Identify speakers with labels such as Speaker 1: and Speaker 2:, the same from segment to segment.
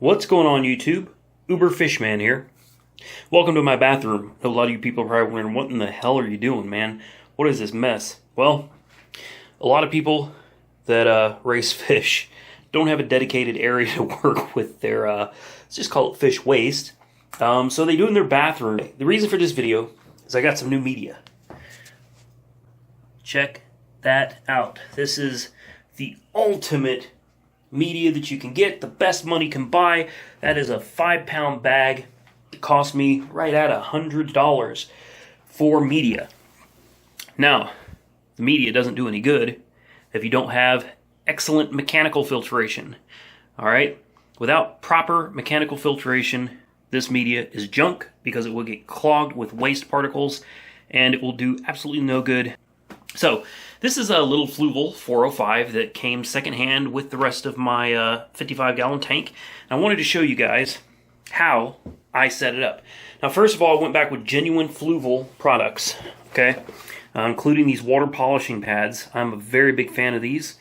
Speaker 1: What's going on, YouTube? Uber Fishman here. Welcome to my bathroom. A lot of you people are probably wondering, what in the hell are you doing, man? What is this mess? Well, a lot of people that raise fish don't have a dedicated area to work with their, let's just call it fish waste. So they do it in their bathroom. The reason for this video is I got some new media. Check that out. This is the ultimate media that you can get, the best money can buy. That is a 5-pound bag. It cost me right at $100 for media. Now, the media doesn't do any good if you don't have excellent mechanical filtration. All right? Without proper mechanical filtration, this media is junk because it will get clogged with waste particles and it will do absolutely no good. So, this is a little Fluval 405 that came secondhand with the rest of my 55-gallon tank. And I wanted to show you guys how I set it up. Now, first of all, I went back with genuine Fluval products, okay, including these water polishing pads. I'm a very big fan of these.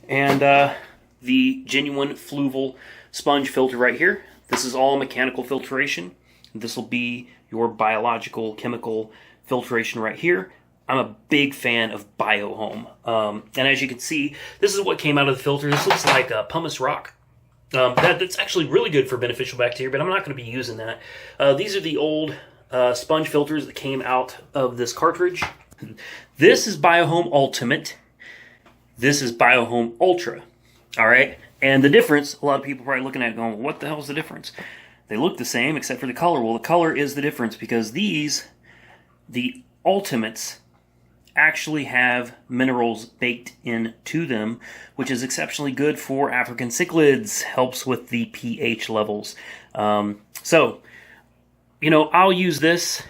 Speaker 1: And the genuine Fluval sponge filter right here. This is all mechanical filtration. This will be your biological, chemical filtration right here. I'm a big fan of Biohome. And as you can see, this is what came out of the filter. This looks like pumice rock. That's actually really good for beneficial bacteria, but I'm not going to be using that. These are the old sponge filters that came out of this cartridge. This is Biohome Ultimate. This is Biohome Ultra. All right? And the difference, a lot of people are probably looking at it going, what the hell is the difference? They look the same except for the color. Well, the color is the difference because these, the Ultimates, actually have minerals baked into them, which is exceptionally good for African cichlids, helps with the pH levels. So, you know, I'll use this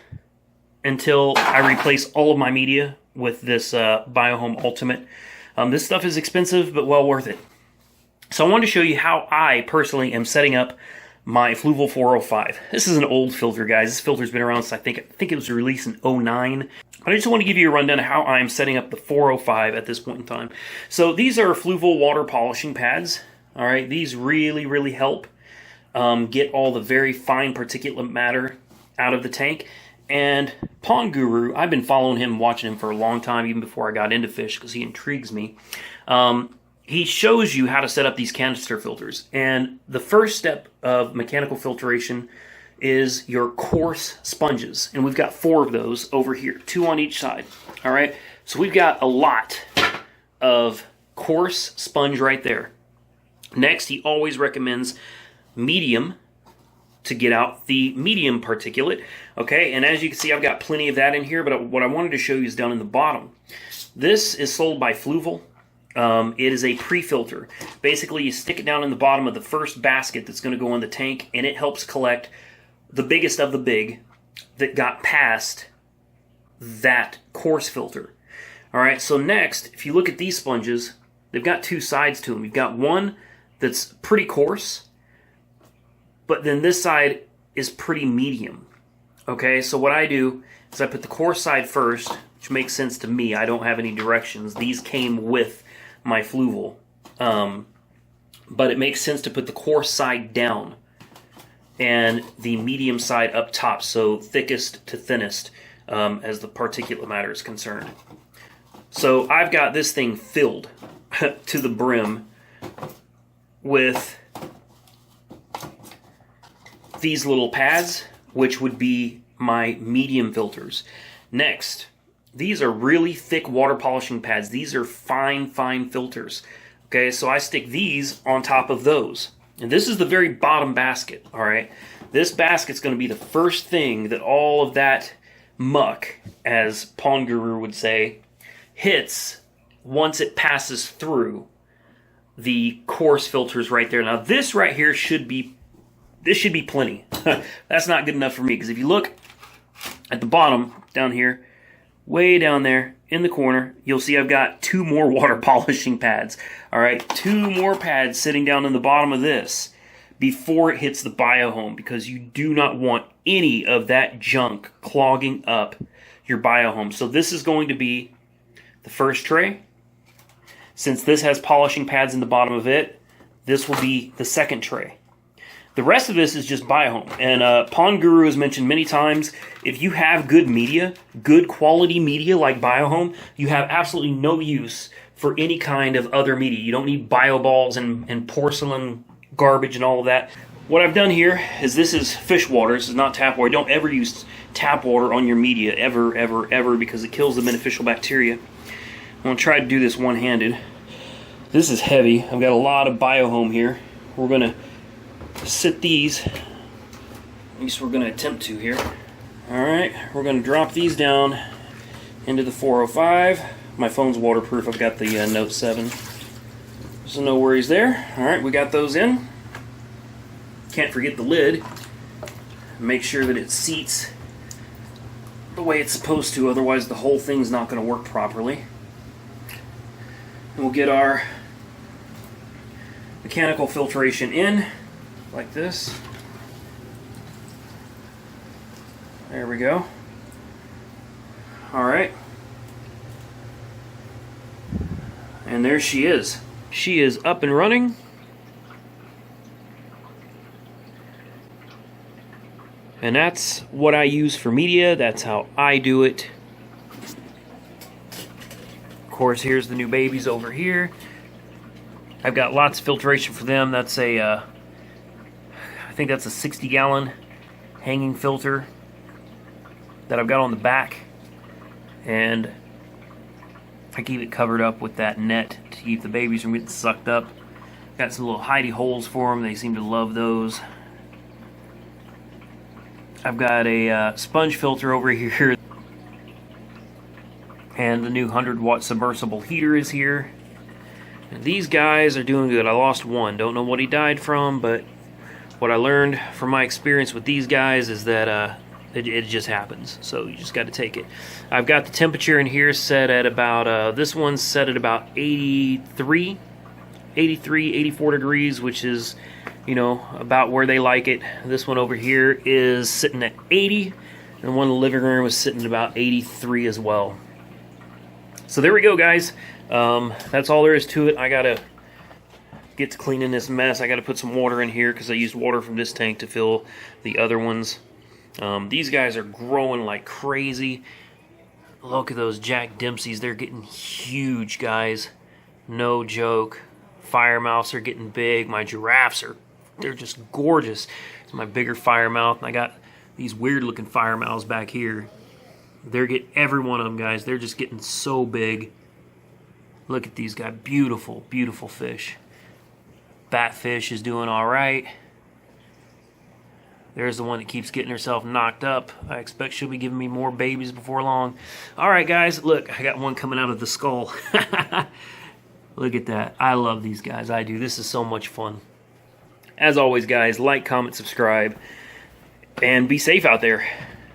Speaker 1: until I replace all of my media with this Biohome Ultimate. This stuff is expensive, but well worth it. So I wanted to show you how I personally am setting up my Fluval 405. This is an old filter, guys. This filter's been around since I think it was released in 2009. But I just want to give you a rundown of how I'm setting up the 405 at this point in time. So these are Fluval water polishing pads. All right, these really, really help get all the very fine particulate matter out of the tank. And Pond Guru, I've been following him, watching him for a long time, even before I got into fish, because he intrigues me. He shows you how to set up these canister filters. And the first step of mechanical filtration is your coarse sponges. And we've got 4 of those over here, 2 on each side. All right, so we've got a lot of coarse sponge right there. Next, he always recommends medium to get out the medium particulate. Okay, and as you can see, I've got plenty of that in here, but what I wanted to show you is down in the bottom. This is sold by Fluval. It is a pre-filter. Basically, you stick it down in the bottom of the first basket that's going to go in the tank, and it helps collect the biggest of the big that got past that coarse filter. All right, so next, if you look at these sponges, they've got 2 sides to them. You've got one that's pretty coarse, but then this side is pretty medium. Okay, so what I do is I put the coarse side first, which makes sense to me. I don't have any directions. These came with my Fluval. But it makes sense to put the coarse side down and the medium side up top, so thickest to thinnest as the particulate matter is concerned. So I've got this thing filled to the brim with these little pads, which would be my medium filters. Next, these are really thick water polishing pads. These are fine, fine filters. Okay, so I stick these on top of those. And this is the very bottom basket, all right? This basket's going to be the first thing that all of that muck, as Pond Guru would say, hits once it passes through the coarse filters right there. Now, this right here should be plenty. That's not good enough for me, because if you look at the bottom down here, way down there in the corner, you'll see I've got 2 more water polishing pads. All right, 2 more pads sitting down in the bottom of this before it hits the Biohome, because you do not want any of that junk clogging up your Biohome. So this is going to be the first tray. Since this has polishing pads in the bottom of it, this will be the second tray. The rest of this is just Biohome. And Pond Guru has mentioned many times, if you have good media, good quality media like Biohome, you have absolutely no use for any kind of other media. You don't need bio balls and porcelain garbage and all of that. What I've done here is, this is fish water. This is not tap water. Don't ever use tap water on your media, ever, ever, ever, because it kills the beneficial bacteria. I'm going to try to do this one-handed. This is heavy. I've got a lot of Biohome here. We're going to sit these, at least we're going to attempt to here. Alright, we're going to drop these down into the 405. My phone's waterproof. I've got the Note 7. So no worries there. Alright, we got those in. Can't forget the lid. Make sure that it seats the way it's supposed to, otherwise the whole thing's not going to work properly. And we'll get our mechanical filtration in, like this. There we go. Alright. And there she is. She is up and running. And that's what I use for media. That's how I do it. Of course, here's the new babies over here. I've got lots of filtration for them. That's a, I think that's a 60-gallon hanging filter that I've got on the back. And I keep it covered up with that net to keep the babies from getting sucked up. Got some little hidey holes for them. They seem to love those. I've got a sponge filter over here. And the new 100-watt submersible heater is here. And these guys are doing good. I lost one. Don't know what he died from, but what I learned from my experience with these guys is that it just happens. So you just got to take it. I've got the temperature in here set at about, this one's set at about 83, 84 degrees, which is, you know, about where they like it. This one over here is sitting at 80, and one in the living room is sitting at about 83 as well. So there we go, guys. That's all there is to it. I gotta get to cleaning this mess. I gotta put some water in here because I used water from this tank to fill the other ones. These guys are growing like crazy. Look at those Jack Dempseys. They're getting huge, guys. No joke. Fire mouths are getting big. My giraffes they're just gorgeous. It's my bigger fire mouth. And I got these weird looking fire mouths back here. They're getting every one of them, guys. They're just getting so big. Look at these guys. Beautiful, beautiful fish. Batfish is doing all right. There's the one that keeps getting herself knocked up. I expect she'll be giving me more babies before long. All right, guys. Look, I got one coming out of the skull. Look at that. I love these guys. I do. This is so much fun. As always, guys, like, comment, subscribe, and be safe out there.